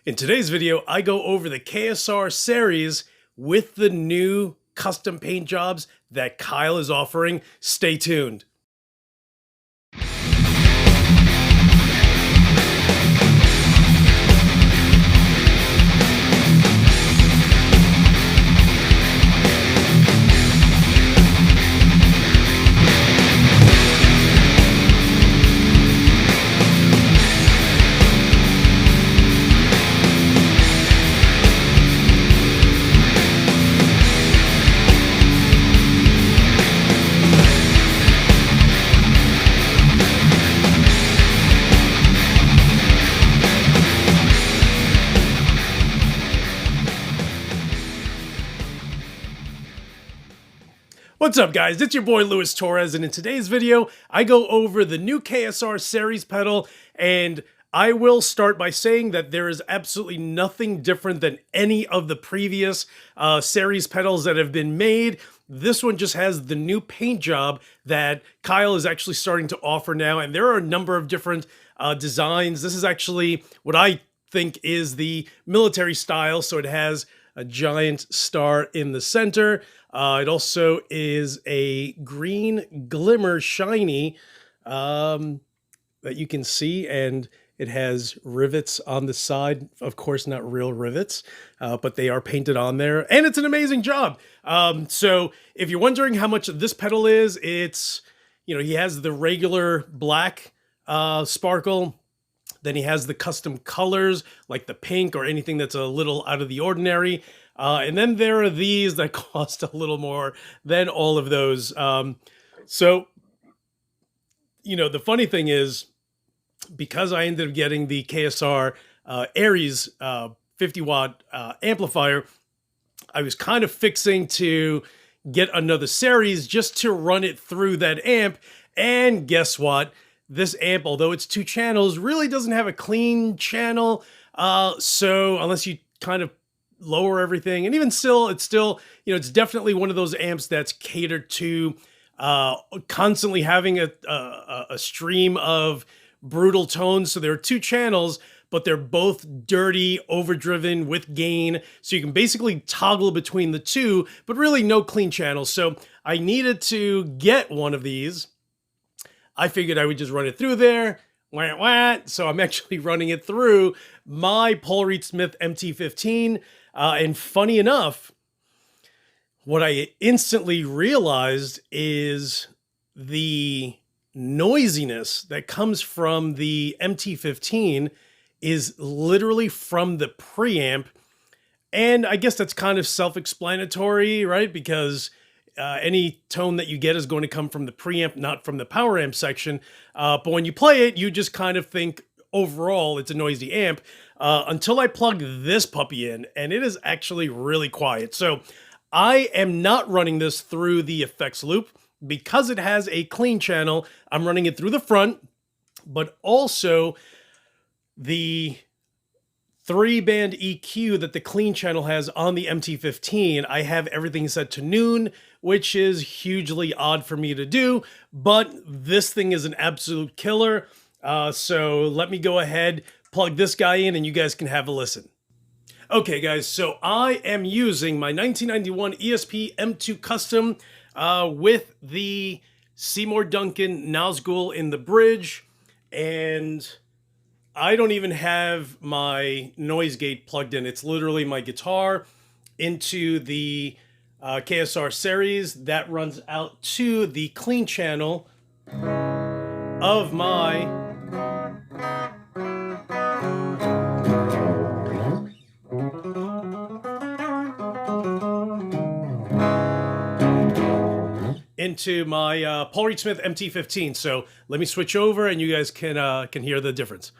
In today's video, I go over the KSR Ceres with the new custom paint jobs that Kyle is offering. Stay tuned. What's up, guys? It's your boy Luis Torres, and in today's video, I go over the new KSR Ceres pedal, and I will start by saying that there is absolutely nothing different than any of the previous Ceres pedals that have been made. This one just has the new paint job that Kyle is actually starting to offer now, and there are a number of different designs. This is actually what I think is the military style, so it has a giant star in the center. It also is a green glimmer shiny that you can see, and it has rivets on the side. Of course, not real rivets, but they are painted on there, and it's an amazing job. So if you're wondering how much this pedal is, it's, you know, he has the regular black sparkle. Then he has the custom colors like the pink or anything that's a little out of the ordinary. And then there are these that cost a little more than all of those. So, you know, the funny thing is, because I ended up getting the KSR Aries 50-watt amplifier, I was kind of fixing to get another Ceres just to run it through that amp. And guess what? This amp, although it's 2 channels, really doesn't have a clean channel. So unless you kind of lower everything, and even still, it's still, you know, it's definitely one of those amps that's catered to constantly having a stream of brutal tones. So there are 2 channels, but they're both dirty, overdriven with gain. So you can basically toggle between the 2, but really no clean channels. So I needed to get one of these. I figured I would just run it through there. Wah, wah. So I'm actually running it through my Paul Reed Smith MT15. And funny enough, what I instantly realized is the noisiness that comes from the MT15 is literally from the preamp. And I guess that's kind of self-explanatory, right? Because any tone that you get is going to come from the preamp, not from the power amp section. But when you play it, you just kind of think overall it's a noisy amp until I plug this puppy in, and it is actually really quiet. So I am not running this through the effects loop because it has a clean channel. I'm running it through the front, but also the 3-band EQ that the clean channel has on the MT15. I have everything set to noon, which is hugely odd for me to do, but this thing is an absolute killer. So let me go ahead, plug this guy in, and you guys can have a listen. Okay, guys, so I am using my 1991 ESP M2 Custom with the Seymour Duncan Nazgul in the bridge, and I don't even have my noise gate plugged in. It's literally my guitar into the KSR Ceres that runs out to the clean channel of my into my Paul Reed Smith MT15. So let me switch over, and you guys can hear the difference.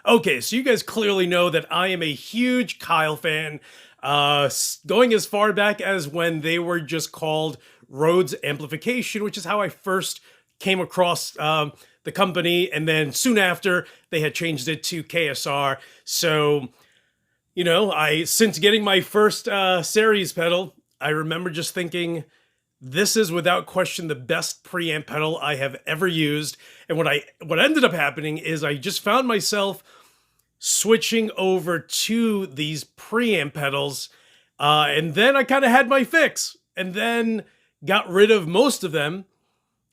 Okay, so you guys clearly know that I am a huge Kyle fan, going as far back as when they were just called Rhodes Amplification, which is how I first came across the company, and then soon after they had changed it to KSR. So, you know, since getting my first Ceres pedal, I remember just thinking, this is without question the best preamp pedal I have ever used. And what ended up happening is I just found myself switching over to these preamp pedals, and then I kind of had my fix, and then got rid of most of them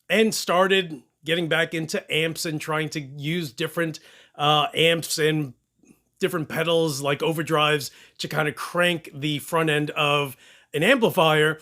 and started getting back into amps and trying to use different amps and different pedals like overdrives to kind of crank the front end of an amplifier,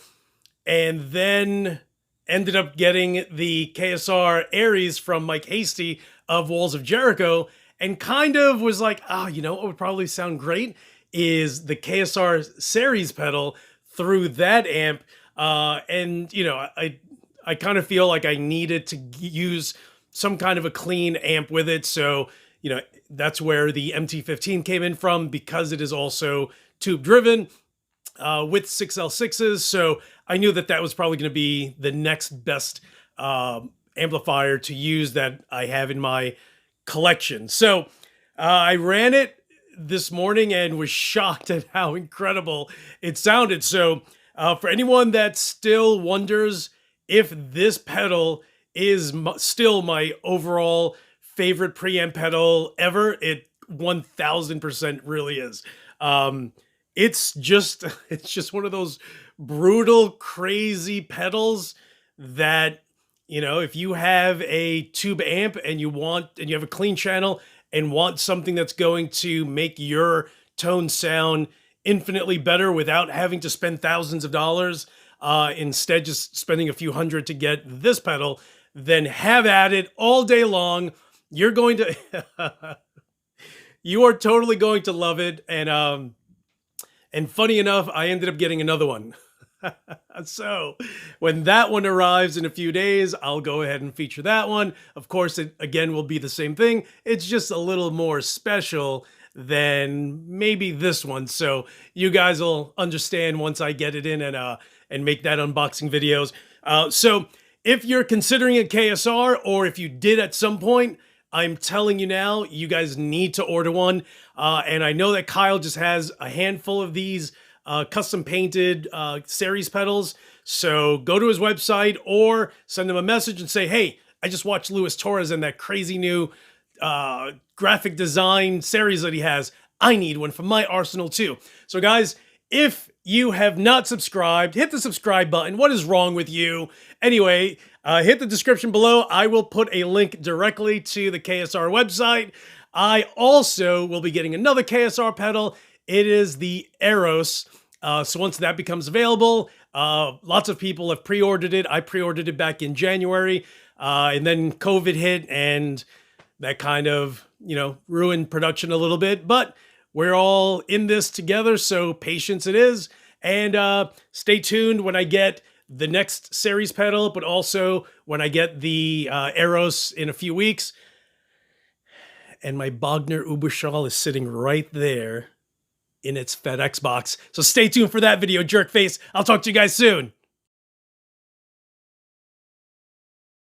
and then ended up getting the KSR Aries from Mike Hasty of Walls of Jericho, and kind of was like, you know what would probably sound great is the KSR Ceres pedal through that amp. And, you know, I kind of feel like I needed to use some kind of a clean amp with it. So, you know, that's where the MT15 came in from, because it is also tube driven with 6L6s. So I knew that that was probably going to be the next best amplifier to use that I have in my collection. So I ran it this morning and was shocked at how incredible it sounded. So for anyone that still wonders if this pedal is still my overall favorite preamp pedal ever, it 1000% really is. It's just one of those brutal, crazy pedals that, you know, if you have a tube amp and you have a clean channel and want something that's going to make your tone sound infinitely better without having to spend thousands of dollars, instead just spending a few hundred to get this pedal, then have at it all day long. You're going to, you are totally going to love it. And funny enough, I ended up getting another one. So when that one arrives in a few days, I'll go ahead and feature that one. Of course, it again will be the same thing. It's just a little more special than maybe this one. So you guys will understand once I get it in and make that unboxing videos. So if you're considering a KSR, or if you did at some point, I'm telling you now, you guys need to order one. And I know that Kyle just has a handful of these custom painted Ceres pedals. So go to his website or send him a message and say, hey, I just watched Luis Torres and that crazy new graphic design Ceres that he has. I need one for my arsenal too. So guys, if you have not subscribed, hit the subscribe button. What is wrong with you? Anyway, hit the description below. I will put a link directly to the KSR website. I also will be getting another KSR pedal. It is the Eros. So once that becomes available, lots of people have pre-ordered it. I pre-ordered it back in January, and then COVID hit, and that kind of, ruined production a little bit. But we're all in this together, so patience it is. And stay tuned when I get the next Ceres pedal, but also when I get the Eros in a few weeks. And my Bogner Uberschall is sitting right there in its FedEx box. So stay tuned for that video, jerkface. I'll talk to you guys soon.